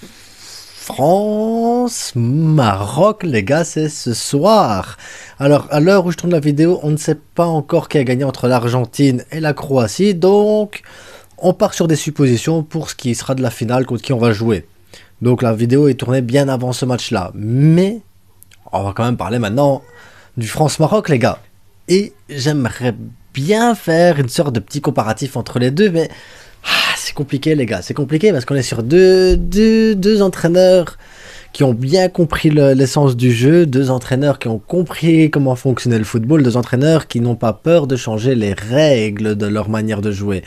France, Maroc, les gars, c'est ce soir. Alors, à l'heure où je tourne la vidéo, on ne sait pas encore qui a gagné entre l'Argentine et la Croatie. Donc, on part sur des suppositions pour ce qui sera de la finale contre qui on va jouer. Donc, la vidéo est tournée bien avant ce match-là. Mais, on va quand même parler maintenant du France-Maroc, les gars. Et j'aimerais bien faire une sorte de petit comparatif entre les deux, mais c'est compliqué, les gars. C'est compliqué parce qu'on est sur deux entraîneurs qui ont bien compris l'essence du jeu, deux entraîneurs qui ont compris comment fonctionnait le football, deux entraîneurs qui n'ont pas peur de changer les règles de leur manière de jouer.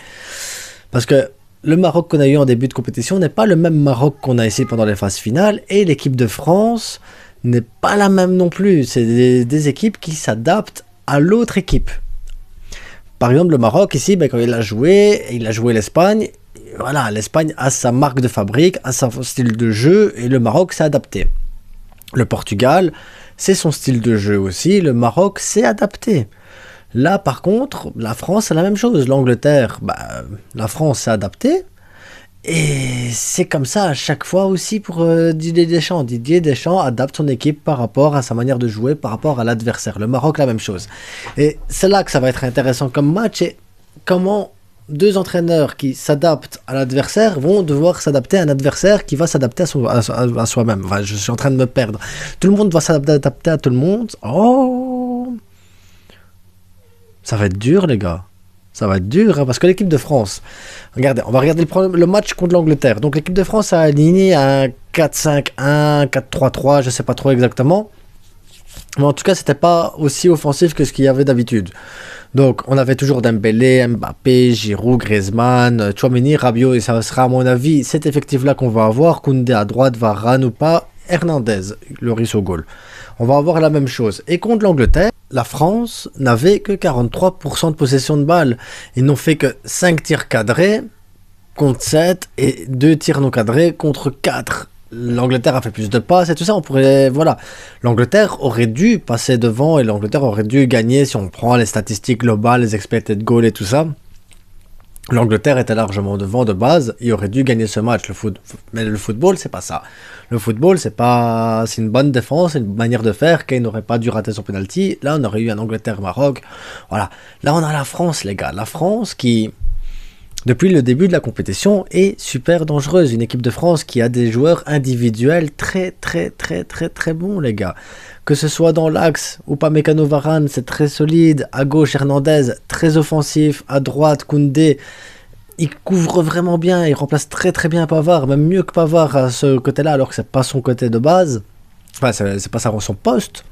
Parce que le Maroc qu'on a eu en début de compétition n'est pas le même Maroc qu'on a ici pendant les phases finales, et l'équipe de France n'est pas la même non plus. C'est des équipes qui s'adaptent à l'autre équipe. Par exemple, le Maroc, ici, quand il a joué l'Espagne. Voilà, l'Espagne a sa marque de fabrique, a son style de jeu, et le Maroc s'est adapté. Le Portugal, c'est son style de jeu aussi, le Maroc s'est adapté. Là, par contre, la France, c'est la même chose. L'Angleterre, la France s'est adaptée. Et c'est comme ça à chaque fois aussi pour Didier Deschamps. Didier Deschamps adapte son équipe par rapport à sa manière de jouer, par rapport à l'adversaire. Le Maroc, la même chose. Et c'est là que ça va être intéressant comme match. Et comment deux entraîneurs qui s'adaptent à l'adversaire vont devoir s'adapter à un adversaire qui va s'adapter à soi-même. Enfin, je suis en train de me perdre. Tout le monde va s'adapter à tout le monde. Oh, ça va être dur, les gars. Ça va être dur, hein, parce que l'équipe de France, regardez, on va regarder le match contre l'Angleterre. Donc l'équipe de France a aligné un 4-5-1, 4-3-3, je sais pas trop exactement. Mais en tout cas, c'était pas aussi offensif que ce qu'il y avait d'habitude. Donc on avait toujours Dembélé, Mbappé, Giroud, Griezmann, Tchouaméni, Rabiot, et ça sera à mon avis cet effectif-là qu'on va avoir. Koundé à droite, Varane ou pas, Hernandez, Lloris au goal. On va avoir la même chose. Et contre l'Angleterre, la France n'avait que 43% de possession de balle. Ils n'ont fait que 5 tirs cadrés contre 7 et 2 tirs non cadrés contre 4. L'Angleterre a fait plus de passes et tout ça. Voilà. L'Angleterre aurait dû passer devant et l'Angleterre aurait dû gagner si on prend les statistiques globales, les expected goals et tout ça. L'Angleterre était largement devant de base, il aurait dû gagner ce match. Mais le football, c'est pas ça. Le football, c'est une bonne défense, c'est une manière de faire. Kane n'aurait pas dû rater son penalty. Là, on aurait eu un Angleterre-Maroc. Voilà. Là, on a la France, les gars. La France qui, depuis le début de la compétition, est super dangereuse. Une équipe de France qui a des joueurs individuels très bons, les gars. Que ce soit dans l'axe, Upamecano Varane, c'est très solide. À gauche, Hernandez, très offensif. À droite, Koundé, il couvre vraiment bien. Il remplace très bien Pavard, même mieux que Pavard à ce côté-là, alors que c'est pas son côté de base. Enfin, c'est pas son poste.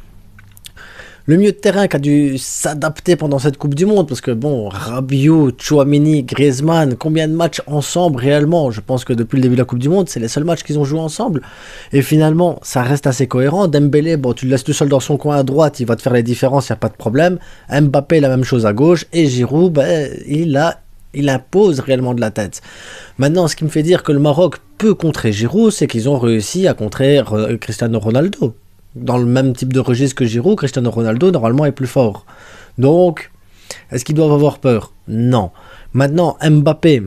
Le milieu de terrain qui a dû s'adapter pendant cette Coupe du Monde, parce que bon, Rabiot, Tchouaméni, Griezmann, combien de matchs ensemble réellement? Je pense que depuis le début de la Coupe du Monde, c'est les seuls matchs qu'ils ont joué ensemble. Et finalement, ça reste assez cohérent. Dembélé, bon, tu le laisses tout seul dans son coin à droite, il va te faire les différences, il n'y a pas de problème. Mbappé, la même chose à gauche. Et Giroud, il impose réellement de la tête. Maintenant, ce qui me fait dire que le Maroc peut contrer Giroud, c'est qu'ils ont réussi à contrer Cristiano Ronaldo. Dans le même type de registre que Giroud, Cristiano Ronaldo, normalement, est plus fort. Donc, est-ce qu'ils doivent avoir peur? Non. Maintenant, Mbappé,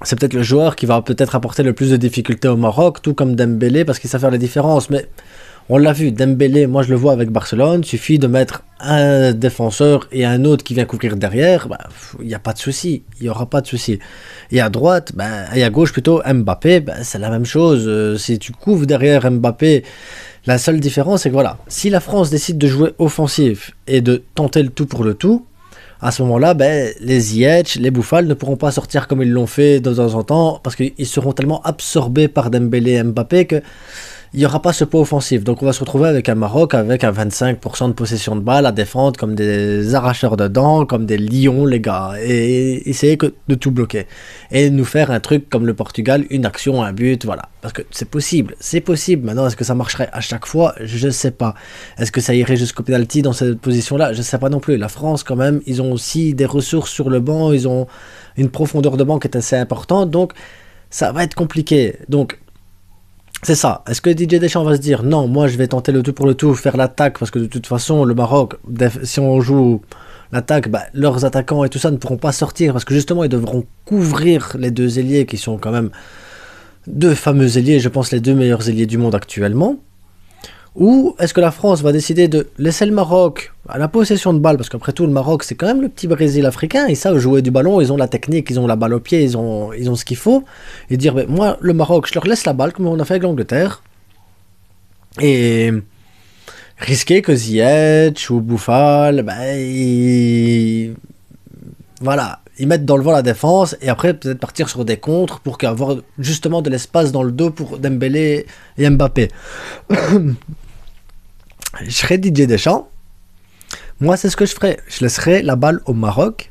c'est peut-être le joueur qui va peut-être apporter le plus de difficultés au Maroc, tout comme Dembélé, parce qu'il sait faire la différence. Mais on l'a vu, Dembélé, moi je le vois avec Barcelone, suffit de mettre un défenseur et un autre qui vient couvrir derrière, il n'y a pas de souci, il n'y aura pas de souci. Et à droite, et à gauche plutôt, Mbappé, c'est la même chose. Si tu couvres derrière Mbappé, la seule différence, c'est que voilà, si la France décide de jouer offensif et de tenter le tout pour le tout, à ce moment-là, les Ziyech, les Bouffal ne pourront pas sortir comme ils l'ont fait de temps en temps, parce qu'ils seront tellement absorbés par Dembélé et Mbappé que il n'y aura pas ce poids offensif. Donc on va se retrouver avec un Maroc avec un 25% de possession de balle à défendre comme des arracheurs de dents, comme des lions, les gars, et essayer de tout bloquer. Et nous faire un truc comme le Portugal, une action, un but, voilà. Parce que c'est possible. Maintenant, est-ce que ça marcherait à chaque fois? Je ne sais pas. Est-ce que ça irait jusqu'au penalty dans cette position-là? Je ne sais pas non plus. La France, quand même, ils ont aussi des ressources sur le banc, ils ont une profondeur de banc qui est assez importante, donc ça va être compliqué. Donc, c'est ça. Est-ce que Didier Deschamps va se dire non, moi je vais tenter le tout pour le tout, faire l'attaque, parce que de toute façon, le Maroc, si on joue l'attaque, leurs attaquants et tout ça ne pourront pas sortir, parce que justement, ils devront couvrir les deux ailiers qui sont quand même deux fameux ailiers, je pense les deux meilleurs ailiers du monde actuellement. Ou est-ce que la France va décider de laisser le Maroc à la possession de balle, parce qu'après tout le Maroc c'est quand même le petit Brésil africain, ils savent jouer du ballon, ils ont la technique, ils ont la balle au pied, ils ont ce qu'il faut, et dire ben, moi le Maroc je leur laisse la balle comme on a fait avec l'Angleterre, et risquer que Ziyech ou Bouffal, ben, voilà, ils mettent dans le vent la défense, et après peut-être partir sur des contres pour avoir justement de l'espace dans le dos pour Dembélé et Mbappé. Je serais Didier Deschamps. Moi, c'est ce que je ferais. Je laisserais la balle au Maroc.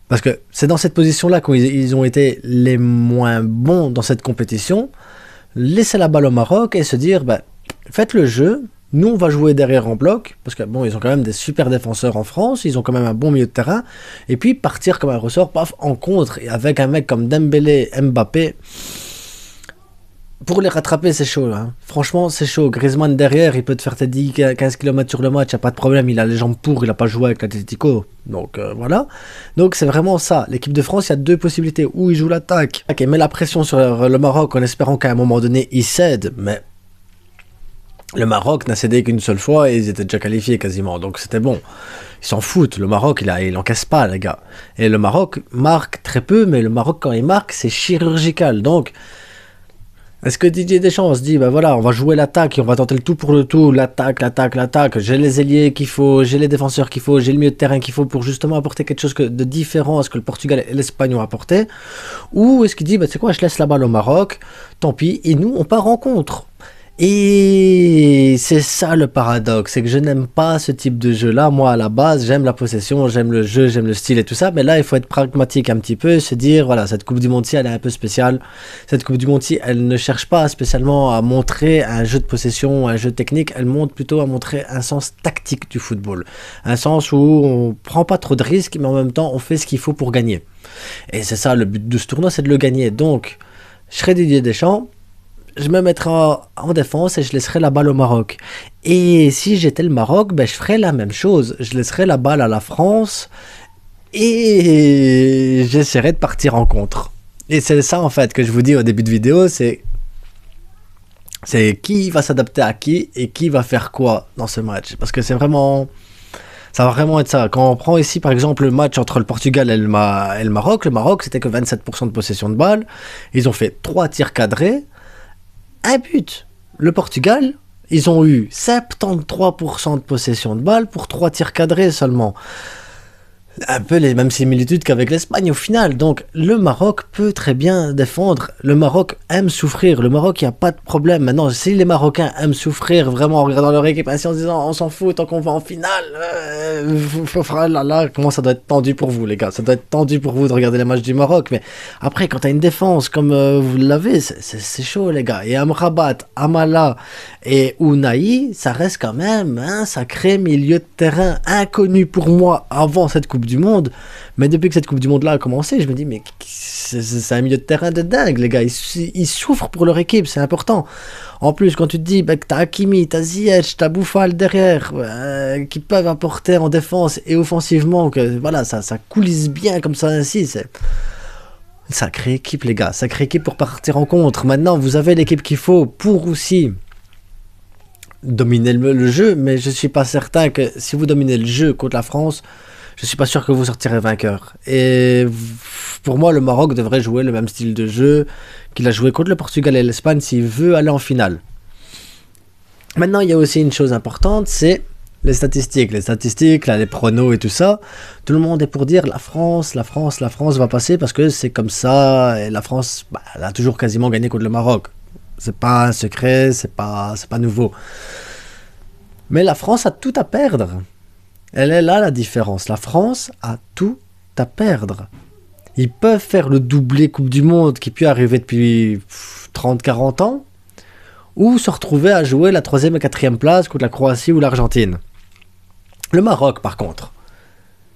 Parce que c'est dans cette position-là qu'ils ont été les moins bons dans cette compétition. Laisser la balle au Maroc et se dire, bah, faites le jeu. Nous, on va jouer derrière en bloc. Parce que bon, ils ont quand même des super défenseurs en France. Ils ont quand même un bon milieu de terrain. Et puis, partir comme un ressort, paf, en contre. Et avec un mec comme Dembélé, Mbappé... Pour les rattraper, c'est chaud. Hein. Franchement, c'est chaud. Griezmann derrière, il peut te faire tes 10-15 km sur le match, il n'y a pas de problème. Il a les jambes pour, il n'a pas joué avec l'Atlético. Donc voilà. Donc c'est vraiment ça. L'équipe de France, il y a deux possibilités. Ou il joue l'attaque et met la pression sur le Maroc en espérant qu'à un moment donné, il cède. Mais le Maroc n'a cédé qu'une seule fois et ils étaient déjà qualifiés quasiment. Donc c'était bon. Ils s'en foutent. Le Maroc, il encaisse pas, les gars. Et le Maroc marque très peu, mais le Maroc, quand il marque, c'est chirurgical. Donc... Est-ce que Didier Deschamps se dit, ben voilà, on va jouer l'attaque et on va tenter le tout pour le tout, l'attaque, j'ai les ailiers qu'il faut, j'ai les défenseurs qu'il faut, j'ai le milieu de terrain qu'il faut pour justement apporter quelque chose de différent à ce que le Portugal et l'Espagne ont apporté? Ou est-ce qu'il dit, ben c'est quoi, je laisse la balle au Maroc, tant pis, et nous, on part en contre? Et c'est ça le paradoxe, c'est que je n'aime pas ce type de jeu-là. Moi, à la base, j'aime la possession, j'aime le jeu, j'aime le style et tout ça. Mais là, il faut être pragmatique un petit peu, se dire, voilà, cette Coupe du Monde-ci, elle est un peu spéciale. Cette Coupe du Monde-ci, elle ne cherche pas spécialement à montrer un jeu de possession, un jeu technique. Elle montre plutôt à montrer un sens tactique du football. Un sens où on prend pas trop de risques, mais en même temps, on fait ce qu'il faut pour gagner. Et c'est ça, le but de ce tournoi, c'est de le gagner. Donc, je serai Didier Deschamps. Je me mettrai en défense et je laisserai la balle au Maroc. Et si j'étais le Maroc, ben je ferais la même chose. Je laisserais la balle à la France et j'essaierai de partir en contre. Et c'est ça en fait que je vous dis au début de vidéo, c'est qui va s'adapter à qui et qui va faire quoi dans ce match. Parce que c'est vraiment... Ça va vraiment être ça. Quand on prend ici par exemple le match entre le Portugal et le Maroc c'était que 27% de possession de balle. Ils ont fait 3 tirs cadrés. Un but. Le Portugal, ils ont eu 73% de possession de balle pour 3 tirs cadrés seulement. Un peu les mêmes similitudes qu'avec l'Espagne au final. Donc le Maroc peut très bien défendre. Le Maroc aime souffrir. Le Maroc, il n'y a pas de problème. Maintenant, si les Marocains aiment souffrir vraiment en regardant leur équipe, ainsi en se disant on s'en fout tant qu'on va en finale, là, comment ça doit être tendu pour vous les gars. Ça doit être tendu pour vous de regarder les matchs du Maroc. Mais après, quand tu as une défense comme vous l'avez, c'est chaud les gars. Et Amrabat, Amala et Ounahi, ça reste quand même un sacré milieu de terrain inconnu pour moi avant cette Coupe du Monde, mais depuis que cette Coupe du Monde là a commencé, je me dis mais c'est un milieu de terrain de dingue les gars, ils souffrent pour leur équipe, c'est important. En plus quand tu te dis bah, que t'as Hakimi, t'as Ziyech, t'as Bouffal derrière qui peuvent apporter en défense et offensivement, que voilà ça coulisse bien comme ça ainsi, c'est une sacrée équipe les gars, sacrée équipe pour partir en contre. Maintenant vous avez l'équipe qu'il faut pour aussi dominer le jeu, mais je suis pas certain que si vous dominez le jeu contre la France, je suis pas sûr que vous sortirez vainqueur. Et pour moi, le Maroc devrait jouer le même style de jeu qu'il a joué contre le Portugal et l'Espagne s'il veut aller en finale. Maintenant, il y a aussi une chose importante, c'est les statistiques. Les statistiques, là, les pronos et tout ça. Tout le monde est pour dire la France va passer parce que c'est comme ça. Et la France, bah, elle a toujours quasiment gagné contre le Maroc. C'est pas un secret, c'est pas nouveau. Mais la France a tout à perdre. Elle est là la différence. La France a tout à perdre. Ils peuvent faire le doublé Coupe du Monde qui peut arriver depuis 30-40 ans, ou se retrouver à jouer la 3e et 4e place contre la Croatie ou l'Argentine. Le Maroc, par contre,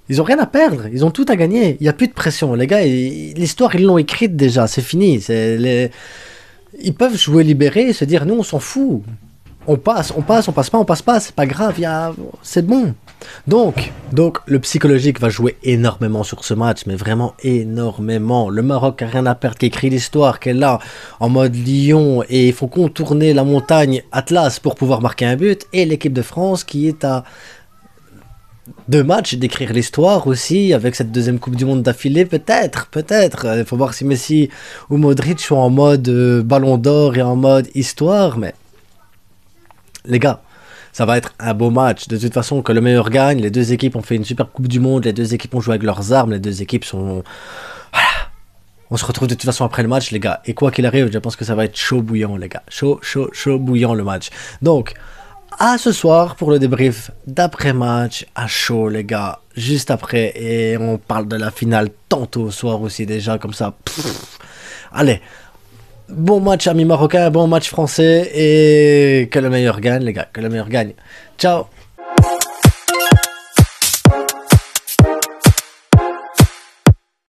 ils ont rien à perdre. Ils ont tout à gagner. Il n'y a plus de pression. Les gars, l'histoire, ils l'ont écrite déjà. C'est fini. Ils peuvent jouer libérés et se dire, nous, on s'en fout. on passe pas, c'est pas grave, c'est bon. Donc, le psychologique va jouer énormément sur ce match, mais vraiment énormément. Le Maroc a rien à perdre, qui écrit l'histoire, qui est là, en mode lion, et il faut contourner la montagne Atlas pour pouvoir marquer un but, et l'équipe de France qui est à 2 matchs d'écrire l'histoire aussi, avec cette deuxième Coupe du Monde d'affilée, peut-être. Il faut voir si Messi ou Modric sont en mode Ballon d'Or et en mode histoire, mais les gars, ça va être un beau match. De toute façon, que le meilleur gagne. Les deux équipes ont fait une super Coupe du Monde. Les deux équipes ont joué avec leurs armes. Les deux équipes sont... Voilà. On se retrouve de toute façon après le match, les gars. Et quoi qu'il arrive, je pense que ça va être chaud bouillant, les gars. Chaud bouillant le match. Donc, à ce soir pour le débrief d'après-match. À chaud, les gars. Juste après. Et on parle de la finale tantôt au soir aussi déjà, comme ça. Allez. Bon match amis marocains, bon match français et que le meilleur gagne les gars, que le meilleur gagne. Ciao.